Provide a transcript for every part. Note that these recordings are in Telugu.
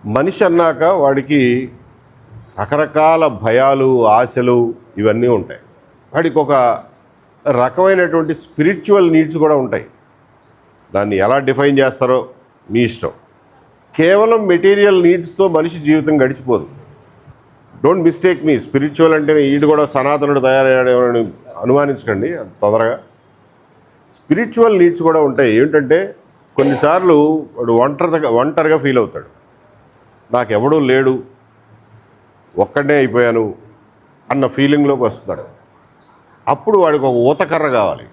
మనిషి అన్నాక వాడికి రకరకాల భయాలు, ఆశలు ఇవన్నీ ఉంటాయి. వాడికి ఒక రకమైనటువంటి స్పిరిచువల్ నీడ్స్ కూడా ఉంటాయి. దాన్ని ఎలా డిఫైన్ చేస్తారో మీ ఇష్టం. కేవలం మెటీరియల్ నీడ్స్తో మనిషి జీవితం గడిచిపోదు. డోంట్ మిస్టేక్ మీ, స్పిరిచువల్ అంటే ఈడు కూడా సనాతనుడు తయారయ్యాడని అనుమానించకండి తొందరగా. స్పిరిచువల్ నీడ్స్ కూడా ఉంటాయి. ఏంటంటే కొన్నిసార్లు వాడు ఒంటరిగా ఫీల్ అవుతాడు. నాకెవడూ లేడు, ఒక్కడే అయిపోయాను అన్న ఫీలింగ్లోకి వస్తాడు. అప్పుడు వాడికి ఒక ఊతకర్ర కావాలి,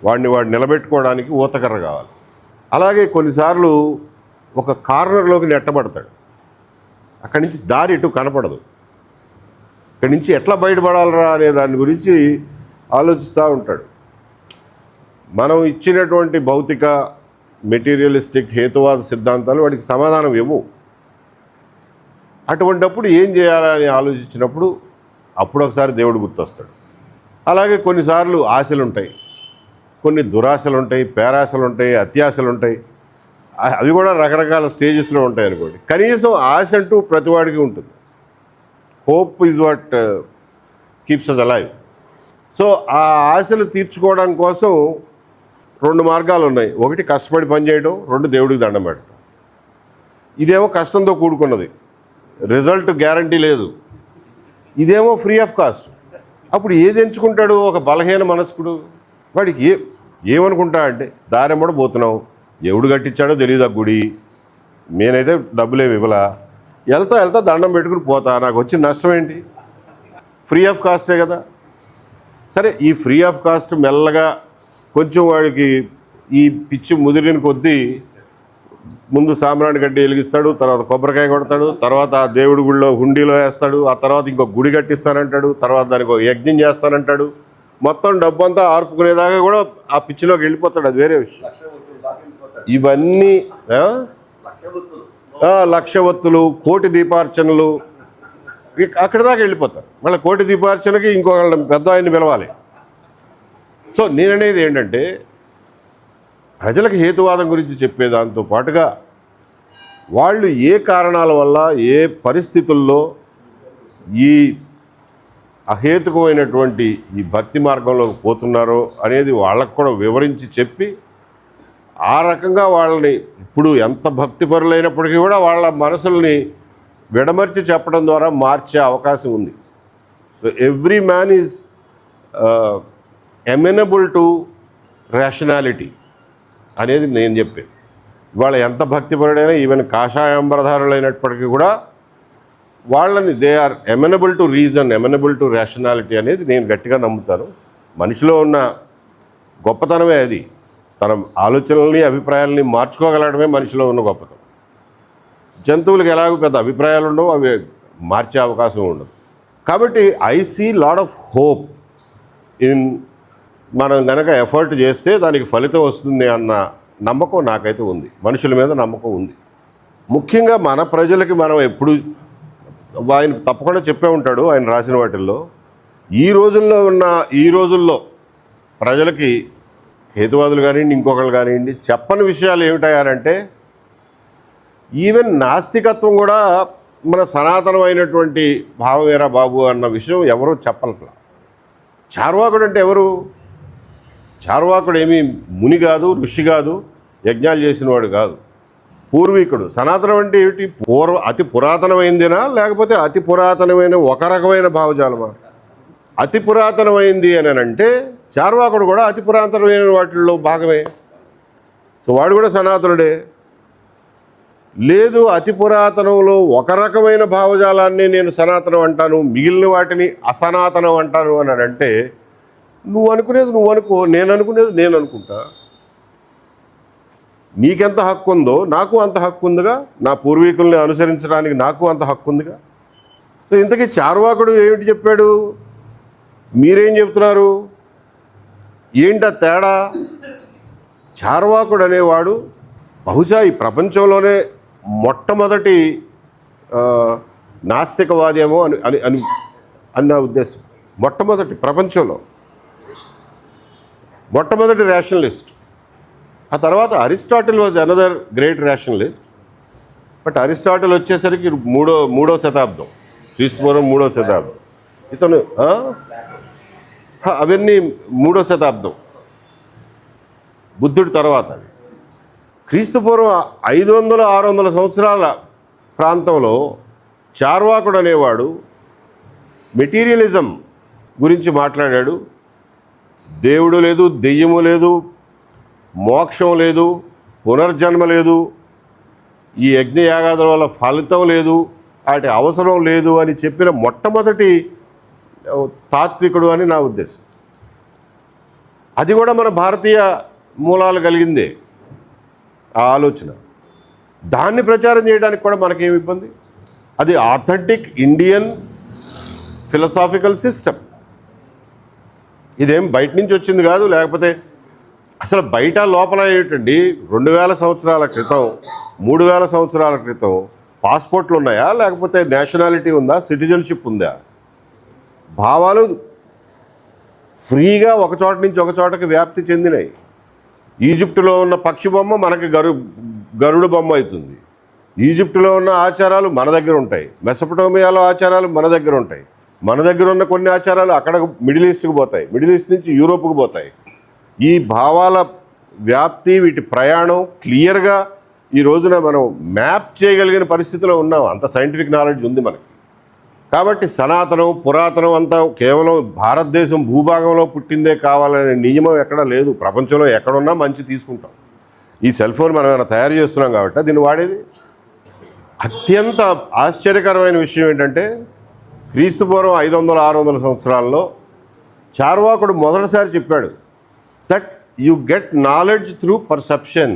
వాడు నిలబెట్టుకోవడానికి ఊతకర్ర కావాలి. అలాగే కొన్నిసార్లు ఒక కార్నర్లోకి నెట్టబడతాడు. అక్కడి నుంచి దారి ఎటు కనపడదు. ఇక్కడి నుంచి ఎట్లా బయటపడాలరా అనే దాని గురించి ఆలోచిస్తూ ఉంటాడు. మనం ఇచ్చినటువంటి భౌతిక మెటీరియలిస్టిక్ హేతువాద సిద్ధాంతాలు వాడికి సమాధానం ఇవ్వవు. అటువంటిప్పుడు ఏం చేయాలని ఆలోచించినప్పుడు అప్పుడు ఒకసారి దేవుడు గుర్తొస్తాడు. అలాగే కొన్నిసార్లు ఆశలు ఉంటాయి, కొన్ని దురాశలు ఉంటాయి, పేరాశలు ఉంటాయి, అత్యాశలు ఉంటాయి. అవి కూడా రకరకాల స్టేజెస్లో ఉంటాయి అనుకోండి. కనీసం ఆశ అంటూ ప్రతివాడికి ఉంటుంది. Hope is what keeps us alive. So ఆ ఆశలు తీర్చుకోవడం కోసం 2 మార్గాలు ఉన్నాయి. ఒకటి కష్టపడి పనిచేయడం, 2 దేవుడికి దండం పెట్టడం. ఇదేమో కష్టంతో కూడుకున్నది, రిజల్ట్ గ్యారంటీ లేదు. ఇదేమో ఫ్రీ ఆఫ్ కాస్ట్. అప్పుడు ఏది ఎంచుకుంటాడు ఒక బలహీన మనస్కుడు? వాడికి ఏమనుకుంటా అంటే దారెమ్మడ పోతున్నావు, ఎవడు కట్టించాడో తెలియదు ఆ గుడి, నేనైతే డబ్బులేమి ఇవ్వలా, వెళ్తా దండం పెట్టుకుని పోతా, నాకు వచ్చిన నష్టం ఏంటి? ఫ్రీ ఆఫ్ కాస్టే కదా. సరే, ఈ ఫ్రీ ఆఫ్ కాస్ట్ మెల్లగా కొంచెం వాడికి ఈ పిచ్చి ముదిరిన కొద్దీ ముందు సాంబ్రాణి గడ్డి వెలిగిస్తాడు, తర్వాత కొబ్బరికాయ కొడతాడు, తర్వాత ఆ దేవుడి గుడిలో హుండీలో వేస్తాడు, ఆ తర్వాత ఇంకొక గుడి కట్టిస్తానంటాడు, తర్వాత దానికి ఒక యజ్ఞం చేస్తానంటాడు. మొత్తం డబ్బు అంతా ఆర్పుకునేదాకా కూడా ఆ పిచ్చిలోకి వెళ్ళిపోతాడు. అది వేరే విషయం. ఇవన్నీ లక్ష ఒత్తులు, కోటి దీపార్చనలు, అక్కడి దాకా వెళ్ళిపోతారు. మళ్ళీ కోటి దీపార్చనకి ఇంకొక పెద్ద ఆయన్ని పిలవాలి. సో నేననేది ఏంటంటే ప్రజలకు హేతువాదం గురించి చెప్పేదాంతో పాటుగా వాళ్ళు ఏ కారణాల వల్ల ఏ పరిస్థితుల్లో ఈ అహేతుకమైనటువంటి ఈ భక్తి మార్గంలోకి పోతున్నారో అనేది వాళ్ళకు కూడా వివరించి చెప్పి ఆ రకంగా వాళ్ళని ఇప్పుడు ఎంత భక్తిపరులైనప్పటికీ కూడా వాళ్ళ మనసుల్ని విడమర్చి చెప్పడం ద్వారా మార్చే అవకాశం ఉంది. So every man is amenable to rationality అనేది నేను చెప్పాను. ఇవాళ ఎంత భక్తిపరుడైనా, ఈవెన్ కాషాయాంబరధారులైనప్పటికీ కూడా వాళ్ళని they are amenable to reason, amenable to rationality అనేది నేను గట్టిగా నమ్ముతాను. మనిషిలో ఉన్న గొప్పతనమే అది. తన ఆలోచనల్ని, అభిప్రాయాలని మార్చుకోగలగడమే మనిషిలో ఉన్న గొప్పతనం. జంతువులకు ఎలాగో పెద్ద అభిప్రాయాలు ఉండవు, అవి మార్చే అవకాశం ఉండదు. కాబట్టి I see lot of hope in, మనం కనుక ఎఫర్ట్ చేస్తే దానికి ఫలితం వస్తుంది అన్న నమ్మకం నాకైతే ఉంది. మనుషుల మీద నమ్మకం ఉంది. ముఖ్యంగా మన ప్రజలకి మనం ఎప్పుడు, ఆయన తప్పకుండా చెప్పే ఉంటాడు ఆయన రాసిన వాటిల్లో, ఈ రోజుల్లో ప్రజలకి హేతువాదులు కానివ్వండి, ఇంకొకళ్ళు కానివ్వండి, చెప్పని విషయాలు ఏమిటాయంటే ఈవెన్ నాస్తికత్వం కూడా మన సనాతనమైనటువంటి భావమేరా బాబు అన్న విషయం ఎవరూ చెప్పట్లా. చార్వాకుడు అంటే ఎవరు? చార్వాకుడు ఏమీ ముని కాదు, ఋషి కాదు, యజ్ఞాలు చేసినవాడు కాదు, పూర్వీకుడు. సనాతనం అంటే ఏమిటి? అతి పురాతనమైందినా లేకపోతే అతి పురాతనమైన ఒక రకమైన భావజాలమా? అతి పురాతనమైంది అని అంటే చార్వాకుడు కూడా అతి పురాతనమైన వాటిల్లో భాగమే. సో వాడు కూడా సనాతనుడే. లేదు, అతి పురాతనంలో ఒక రకమైన భావజాలాన్ని నేను సనాతనం అంటాను, మిగిలిన వాటిని అసనాతనం అంటాను అని అంటే నువ్వు అనుకునేది నువ్వు అనుకో, నేను అనుకునేది నేను అనుకుంటా. నీకెంత హక్కు ఉందో నాకు అంత హక్కు ఉందిగా, నా పూర్వీకుల్ని అనుసరించడానికి నాకు అంత హక్కు ఉందిగా. సో ఇంతకీ చార్వాకుడు ఏమిటి చెప్పాడు? మీరేం చెప్తున్నారు? ఏంట తేడా? చార్వాకుడు అనేవాడు బహుశా ఈ ప్రపంచంలోనే మొట్టమొదటి నాస్తికవాదేమో అన్న ఉద్దేశం. మొట్టమొదటి ప్రపంచంలో మొట్టమొదటి రేషనలిస్ట్. ఆ తర్వాత Aristotle was another great rationalist. But Aristotle వచ్చేసరికి మూడో శతాబ్దం, క్రీస్తుపూర్వం 3వ శతాబ్దం. ఇతను అవన్నీ 3వ శతాబ్దం బుద్ధుడి తర్వాత. క్రీస్తుపూర్వం 500-600 సంవత్సరాల ప్రాంతంలో చార్వాకుడు అనేవాడు మెటీరియలిజం గురించి మాట్లాడాడు. దేవుడు లేదు, దెయ్యము లేదు, మోక్షం లేదు, పునర్జన్మ లేదు, ఈ యజ్ఞయాగాదుల వల్ల ఫలితం లేదు, వాటి అవసరం లేదు అని చెప్పిన మొట్టమొదటి తాత్వికుడు అని నా ఉద్దేశం. అది కూడా మన భారతీయ మూలాలు కలిగిందే ఆ ఆలోచన. దాన్ని ప్రచారం చేయడానికి కూడా మనకేమి ఇబ్బంది? అది ఆథెంటిక్ ఇండియన్ ఫిలసాఫికల్ సిస్టమ్. ఇదేం బయట నుంచి వచ్చింది కాదు. లేకపోతే అసలు బయట లోపల ఏంటండి, 2000 సంవత్సరాల క్రితం 3000 సంవత్సరాల క్రితం పాస్పోర్ట్లు ఉన్నాయా, లేకపోతే నేషనాలిటీ ఉందా, సిటిజన్షిప్ ఉందా? భావాలు ఫ్రీగా ఒక చోట నుంచి ఒక చోటకి వ్యాప్తి చెందినాయి. ఈజిప్టులో ఉన్న పక్షి బొమ్మ మనకి గరుడు బొమ్మ అవుతుంది. ఈజిప్టులో ఉన్న ఆచారాలు మన దగ్గర ఉంటాయి, మెసపటోమియాలో ఆచారాలు మన దగ్గర ఉంటాయి, మన దగ్గర ఉన్న కొన్ని ఆచారాలు అక్కడ మిడిల్ ఈస్ట్కి పోతాయి, మిడిల్ ఈస్ట్ నుంచి యూరోప్కి పోతాయి. ఈ భావాల వ్యాప్తి, వీటి ప్రయాణం క్లియర్గా ఈ రోజున మనం మ్యాప్ చేయగలిగిన పరిస్థితిలో ఉన్నాం. అంత సైంటిఫిక్ నాలెడ్జ్ ఉంది మనకి. కాబట్టి సనాతనం, పురాతనం అంతా కేవలం భారతదేశం భూభాగంలో పుట్టిందే కావాలనే నియమం ఎక్కడా లేదు. ప్రపంచంలో ఎక్కడున్నా మంచి తీసుకుంటాం. ఈ సెల్ ఫోన్ మనం ఏమైనా తయారు చేస్తున్నాం కాబట్టి దీన్ని వాడేది. అత్యంత ఆశ్చర్యకరమైన విషయం ఏంటంటే క్రీస్తుపూర్వం 500-600 సంవత్సరాల్లో చార్వాకుడు మొదటిసారి చెప్పాడు that you get knowledge through perception.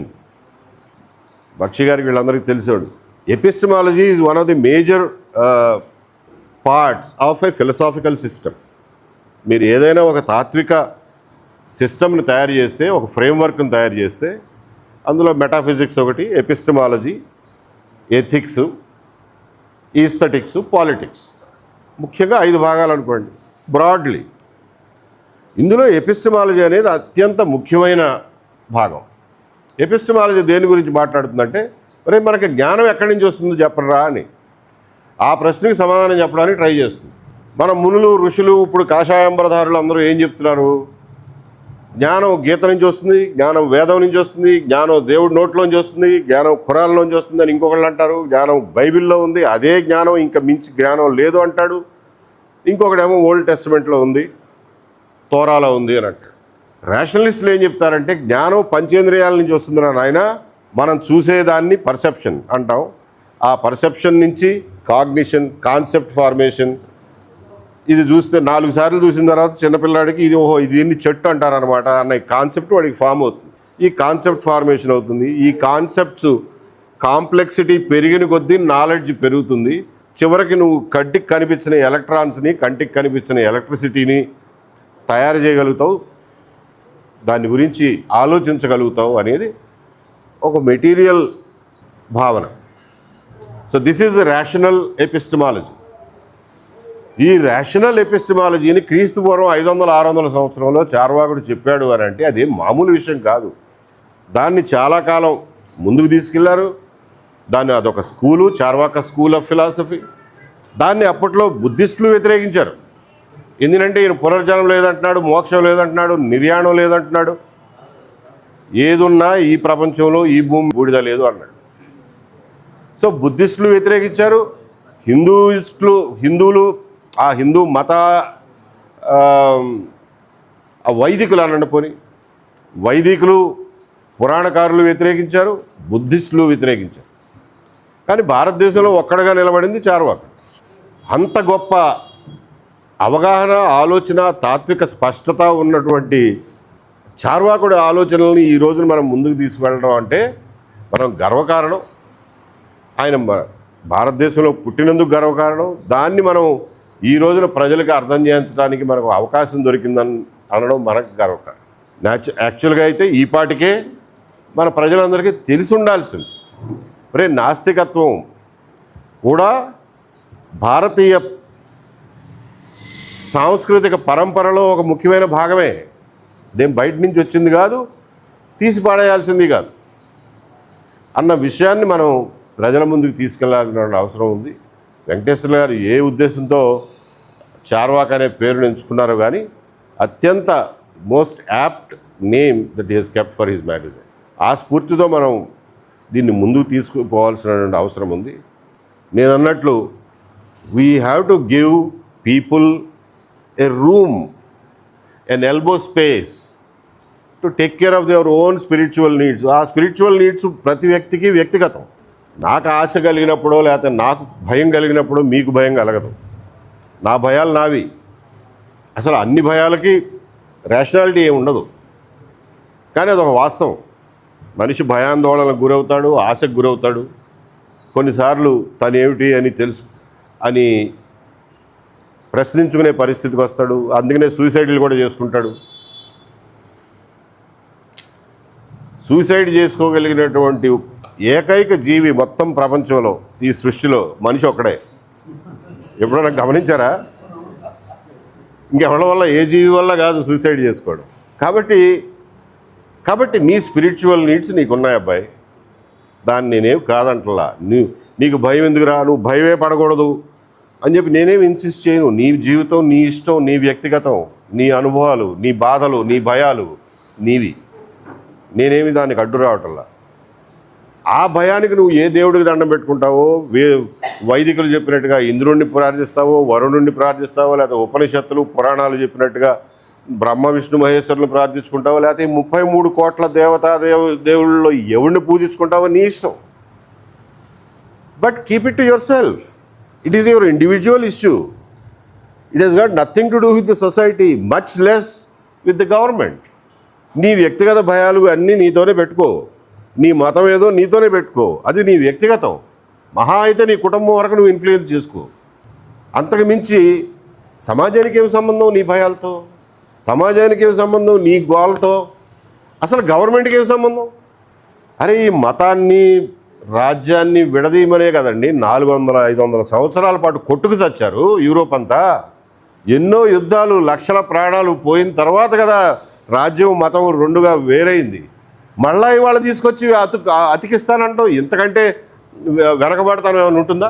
Bakshi గారికి వీళ్ళందరికీ తెలిసాడు. Epistemology is one of the major parts of a philosophical system. మీరు ఏదైనా ఒక తాత్విక సిస్టమ్ని తయారు చేస్తే, ఒక ఫ్రేమ్వర్క్ని తయారు చేస్తే అందులో మెటాఫిజిక్స్ ఒకటి, ఎపిస్టమాలజీ, ఎథిక్స్, ఈస్థెటిక్స్, పాలిటిక్స్, ముఖ్యంగా 5 భాగాలు అనుకోండి బ్రాడ్లీ. ఇందులో ఎపిస్టమాలజీ అనేది అత్యంత ముఖ్యమైన భాగం. ఎపిస్టమాలజీ దేని గురించి మాట్లాడుతుందంటే, మరి మనకి జ్ఞానం ఎక్కడి నుంచి వస్తుందో చెప్పరా అని ఆ ప్రశ్నకి సమాధానం చెప్పడానికి ట్రై చేస్తుంది. మన మునులు, ఋషులు, ఇప్పుడు కాషాయంబరధారులు అందరూ ఏం చెప్తున్నారు? జ్ఞానం గీత నుంచి వస్తుంది, జ్ఞానం వేదం నుంచి వస్తుంది, జ్ఞానం దేవుడి నోట్లోంచి వస్తుంది, జ్ఞానం ఖురాన్లోంచి వస్తుంది అని ఇంకొకళ్ళు అంటారు. జ్ఞానం బైబిల్లో ఉంది, అదే జ్ఞానం, ఇంకా మించి జ్ఞానం లేదు అంటాడు. ఇంకొకడేమో ఓల్డ్ టెస్టమెంట్లో ఉంది, తోరాలో ఉంది అని అంటాడు. రేషనలిస్టులు ఏం చెప్తారంటే జ్ఞానం పంచేంద్రియాల నుంచి వస్తుందిరా నాయన, మనం చూసేదాన్ని పర్సెప్షన్ అంటాం, ఆ పర్సెప్షన్ నుంచి కాగ్నిషన్, కాన్సెప్ట్ ఫార్మేషన్. ఇది చూస్తే 4 సార్లు చూసిన తర్వాత చిన్నపిల్లాడికి ఇది ఓహో ఇది దీన్ని చెట్టు అంటారనమాట అన్న కాన్సెప్ట్ వాడికి ఫామ్ అవుతుంది. ఈ కాన్సెప్ట్ ఫార్మేషన్ అవుతుంది. ఈ కాన్సెప్ట్స్ కాంప్లెక్సిటీ పెరిగిన కొద్దీ నాలెడ్జ్ పెరుగుతుంది. చివరికి నువ్వు కంటికి కనిపించిన ఎలక్ట్రాన్స్ని, కంటికి కనిపించిన ఎలక్ట్రిసిటీని తయారు చేయగలుగుతావు, దాని గురించి ఆలోచించగలుగుతావు అనేది ఒక మెటీరియల్ భావన. So this is the rational epistemology. ఈ రేషనల్ ఎపిస్టమాలజీని క్రీస్తుపూర్వం 500-600 సంవత్సరంలో చార్వాకుడు చెప్పాడు అని అంటే అది మామూలు విషయం కాదు. దాన్ని చాలా కాలం ముందుకు తీసుకెళ్లారు. దాన్ని అదొక school, Charvaka school of philosophy. దాన్ని అప్పట్లో బుద్ధిస్టులు వ్యతిరేకించారు. ఎందుకంటే ఈయన పునర్జన్మ లేదంటున్నాడు, మోక్షం లేదంటున్నాడు, నిర్యాణం లేదంటున్నాడు, ఏదున్నా ఈ ప్రపంచంలో ఈ భూమి బూడిద లేదు అన్నాడు. సో బుద్ధిస్టులు వ్యతిరేకించారు. హిందువులు ఆ హిందూ మత వైదికులు అనండి పోని, వైదికులు పురాణకారులు వ్యతిరేకించారు, బుద్ధిస్టులు వ్యతిరేకించారు. కానీ భారతదేశంలో ఒక్కడగా నిలబడింది చార్వాకుడు. అంత గొప్ప అవగాహన, ఆలోచన, తాత్విక స్పష్టత ఉన్నటువంటి చార్వాకుడి ఆలోచనల్ని ఈ రోజున మనం ముందుకు తీసుకువెళ్ళడం అంటే మనం గర్వకారణం. ఆయన భారతదేశంలో పుట్టినందుకు గర్వకారణం. దాన్ని మనం ఈ రోజున ప్రజలకు అర్థం చేయించడానికి మనకు అవకాశం దొరికిందని అనడం మనకు గర్వకారణం. యాక్చువల్గా అయితే ఈ పాటికే మన ప్రజలందరికీ తెలిసి ఉండాల్సింది. మరి నాస్తికత్వం కూడా భారతీయ సాంస్కృతిక పరంపరలో ఒక ముఖ్యమైన భాగమే. దేని బయట నుంచి వచ్చింది కాదు, తీసి పాడేయాల్సింది కాదు అన్న విషయాన్ని మనం ప్రజల ముందుకు తీసుకెళ్లాల్సిన అవసరం ఉంది. వెంకటేశ్వర గారు ఏ ఉద్దేశంతో చార్వాక్ అనే పేరును ఎంచుకున్నారో కానీ అత్యంత most apt name that he he's kept for his magazine. ఆ స్ఫూర్తితో మనం దీన్ని ముందుకు తీసుకుపోవాల్సిన అవసరం ఉంది. నేను అన్నట్లు we have to give people a room, an elbow space to take care of their own spiritual needs. ఆ స్పిరిచువల్ నీడ్స్ ప్రతి వ్యక్తికి వ్యక్తిగతం. నాకు ఆశ కలిగినప్పుడో లేకపోతే నాకు భయం కలిగినప్పుడో మీకు భయం కలగదు. నా భయాలు నావి. అసలు అన్ని భయాలకి రేషనాలిటీ ఏమి ఉండదు, కానీ అదొక వాస్తవం. మనిషి భయాందోళనకు గురవుతాడు, ఆశకు గురవుతాడు. కొన్నిసార్లు తనేమిటి అని అని ప్రశ్నించుకునే పరిస్థితికి వస్తాడు. అందుకనే సూసైడ్లు కూడా చేసుకుంటాడు. సూసైడ్ చేసుకోగలిగినటువంటి ఏకైక జీవి మొత్తం ప్రపంచంలో, ఈ సృష్టిలో మనిషి ఒక్కడే. ఎప్పుడైనా గమనించారా? ఇంకెవరి వల్ల, ఏ జీవి వల్ల కాదు సూసైడ్ చేసుకోవడం. కాబట్టి నీ స్పిరిచువల్ నీడ్స్ నీకున్నాయి అబ్బాయి, దాన్ని నేనేం కాదంటలా. నీకు భయం ఎందుకురా, నువ్వు భయమే పడకూడదు అని చెప్పి నేనేం ఇన్సిస్ట్ చేయను. నీ జీవితం, నీ ఇష్టం, నీ వ్యక్తిగతం, నీ అనుభవాలు, నీ బాధలు, నీ భయాలు నీవి. నేనేమి దానికి అడ్డు రావటంలా. ఆ భయానికి నువ్వు ఏ దేవుడికి దండం పెట్టుకుంటావో, వైదికులు చెప్పినట్టుగా ఇంద్రుణ్ణి ప్రార్థిస్తావో, వరుణుణ్ణి ప్రార్థిస్తావో, లేకపోతే ఉపనిషత్తులు పురాణాలు చెప్పినట్టుగా బ్రహ్మ విష్ణు మహేశ్వరులను ప్రార్థించుకుంటావో, లేకపోతే 33 కోట్ల దేవుళ్ళలో ఎవరిని పూజించుకుంటావో నీ ఇష్టం. But keep it to your self. It is your individual issue. It has got nothing to do with the society, much less with the government. నీ వ్యక్తిగత భయాలు అన్నీ నీతోనే పెట్టుకో. నీ మతం ఏదో నీతోనే పెట్టుకో, అది నీ వ్యక్తిగతం. మహా అయితే నీ కుటుంబం వరకు నువ్వు ఇన్ఫ్లుయెన్స్ చేసుకో. అంతకు మించి సమాజానికి ఏమి సంబంధం నీ భయాలతో? సమాజానికి ఏమి సంబంధం నీ గోలతో? అసలు గవర్నమెంట్కి ఏమి సంబంధం? అరే, ఈ మతాన్ని రాజ్యాన్ని విడదీయమనే కదండి 400-500 సంవత్సరాల పాటు కొట్టుకు చచ్చారు యూరోప్ అంతా. ఎన్నో యుద్ధాలు, లక్షల ప్రాణాలు పోయిన తర్వాత కదా రాజ్యం మతం రెండుగా వేరైంది. మళ్ళా ఇవాళ తీసుకొచ్చి అతికిస్తానంటావు. ఇంతకంటే వెనకబడతాను ఏమైనా ఉంటుందా?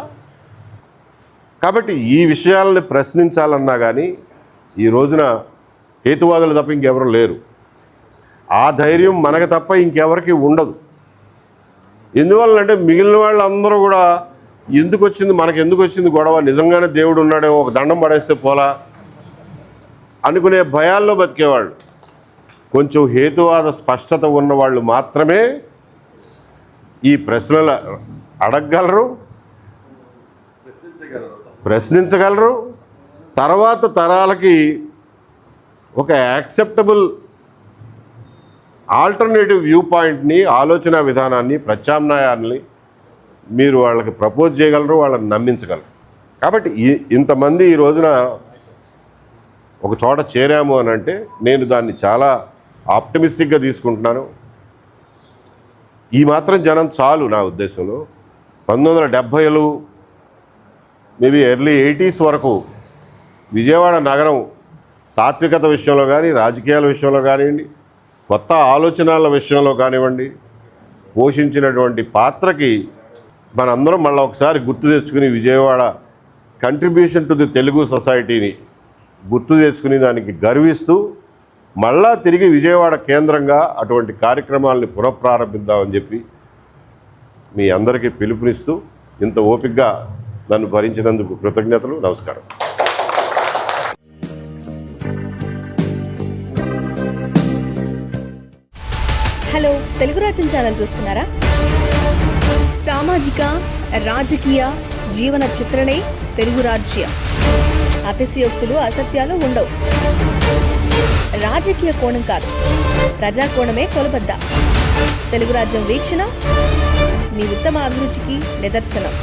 కాబట్టి ఈ విషయాలని ప్రశ్నించాలన్నా కానీ ఈ రోజున హేతువాదులు తప్ప ఇంకెవరు లేరు. ఆ ధైర్యం మనకు తప్ప ఇంకెవరికి ఉండదు. ఎందువల్లంటే మిగిలిన వాళ్ళందరూ కూడా మనకు ఎందుకు వచ్చింది గొడవ, నిజంగానే దేవుడు ఉన్నాడేమో, ఒక దండం పడేస్తే పోలా అనుకునే భయాల్లో బతికేవాళ్ళు. కొంచెం హేతువాద స్పష్టత ఉన్నవాళ్ళు మాత్రమే ఈ ప్రశ్నలు అడగగలరు, ప్రశ్నించగలరు. తర్వాత తరాలకి ఒక యాక్సెప్టబుల్ ఆల్టర్నేటివ్ వ్యూ పాయింట్ని, ఆలోచన విధానాన్ని, ప్రత్యామ్నాయాన్ని మీరు వాళ్ళకి ప్రపోజ్ చేయగలరు, వాళ్ళని నమ్మించగలరు. కాబట్టి ఇంతమంది ఈ రోజున ఒక చోట చేరాము అని అంటే నేను దాన్ని చాలా ఆప్టమిస్టిక్గా తీసుకుంటున్నాను. ఈ మాత్రం జనం చాలు నా ఉద్దేశంలో. 1970లు మేబీ ఎర్లీ 80s వరకు విజయవాడ నగరం తాత్వికత విషయంలో కానీ, రాజకీయాల విషయంలో కానివ్వండి, కొత్త ఆలోచనల విషయంలో కానివ్వండి, పోషించినటువంటి పాత్రకి మనందరం మళ్ళీ ఒకసారి గుర్తు తెచ్చుకుని Vijayawada contribution to the Telugu సొసైటీని గుర్తు తెచ్చుకుని దానికి గర్విస్తూ మళ్ళా తిరిగి విజయవాడ కేంద్రంగా అటువంటి కార్యక్రమాలని పునఃప్రారంభిద్దామని చెప్పి మీ అందరికీ పిలుపునిస్తూ ఇంత ఓపికగా నన్ను భరించినందుకు కృతజ్ఞతలు. నమస్కారం. హలో, తెలుగు రాజ్యం ఛానల్ చూస్తున్నారా? సామాజిక, రాజకీయ, జీవన చిత్రణే తెలుగు రాజ్యం. అతిశయోక్తులు, అసత్యాలు ఉండవు. రాజకీయ కోణం కాదు, ప్రజా కోణమే కొలబద్ద. తెలుగు రాజ్యం వీక్షణ మీ ఉత్తమ అభిరుచికి నిదర్శనం.